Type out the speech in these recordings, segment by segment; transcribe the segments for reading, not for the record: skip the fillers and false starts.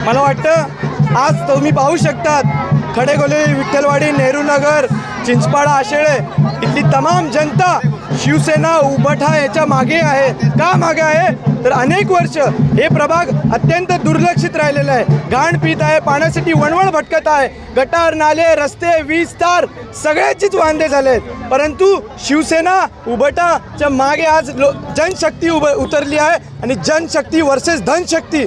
मला वाटतं आज तुम्ही पाहू शकतात खडेगोले, विठ्ठलवाडी, नेहरू नगर, चिंचपाडा, आशेळे इथली तमाम जनता शिवसेना उभाटा याच्या मागे आहे. का मागे आहे तर अनेक वर्ष हे प्रभाग अत्यंत दुर्लक्षित राहिलेलं आहे. घाण पीत आहे, पाण्यासाठी वणवण भटकत आहे. गटार, नाले, रस्ते, वीज तार सगळ्याचीच वांदे झाले आहेत. परंतु शिवसेना उभाटाच्या मागे आज जनशक्ती उतरली आहे आणि जनशक्ती वर्सेस धनशक्ती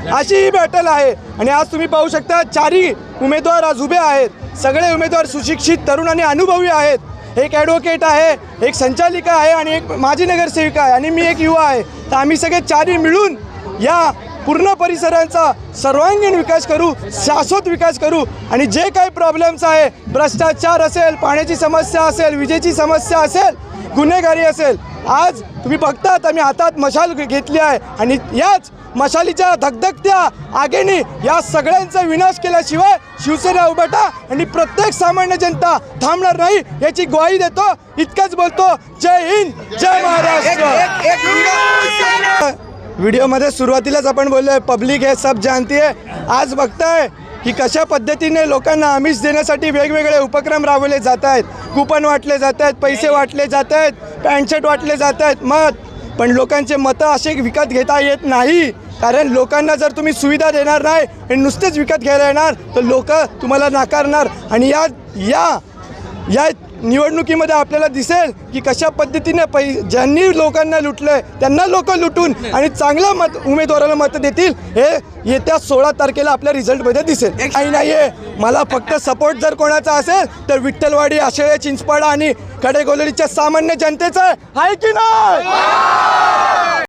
अशी ही बॅटल आहे. आणि आज तुम्ही पाहू शकता चारही उमेदवार आज उभे आहेत. सगळे उमेदवार सुशिक्षित, तरुण आणि अनुभवी आहेत. एक ॲडव्होकेट आहे, एक संचालिका आहे आणि एक माजी नगरसेविका आहे आणि मी एक युवा आहे. तर आम्ही सगळे चारही मिळून या पूर्ण परिसरांचा सर्वांगीण विकास करू, शाश्वत विकास करू. आणि जे काही प्रॉब्लेम्स आहे, भ्रष्टाचार असेल, पाण्याची समस्या असेल, विजेची समस्या असेल, गुन्हेगारी असेल, आज तुम्ही बघतात आम्ही हातात मशाल घेतली आहे आणि याच मशालीच्या धगधगत्या आगेने या सगळ्यांचा विनाश केल्याशिवाय शिवसेना उभाटा आणि प्रत्येक सामान्य जनता थांबणार नाही याची ग्वाही देतो. इतकंच बोलतो. जय हिंद, जय महाराष्ट्र. व्हिडिओमध्ये सुरुवातीलाच आपण बोललोय पब्लिक हे सब जानती है. आज बघताय की कशा पद्धतीने लोकांना आमिष देण्यासाठी वेगवेगळे उपक्रम राबवले जात आहेत. कुपन वाटले जात आहेत, पैसे वाटले जात आहेत, पॅन्ट शर्ट वाटले जात आहेत, पण लोकांचे मतं असे विकत घेता येत नाही. कारण लोकांना जर तुम्ही सुविधा देणार नाही आणि नुसतेच विकत घ्यायला येणार तर लोक तुम्हाला नाकारणार. आणि या निवडणुकीमध्ये आपल्याला दिसेल की कशा पद्धतीने ज्यांनी लोकांना लुटलं त्यांना लोक लुटून आणि चांगल्या उमेदवाराला मतं देतील हे येत्या 16 तारखेला आपल्या रिझल्टमध्ये दिसेल. काही नाही आहे. मला फक्त सपोर्ट जर कोणाचा असेल तर विठ्ठलवाडी, आशेळे, चिंचपाडा आणि खडेगोलेच्या सामान्य जनतेचा आहे की नाही.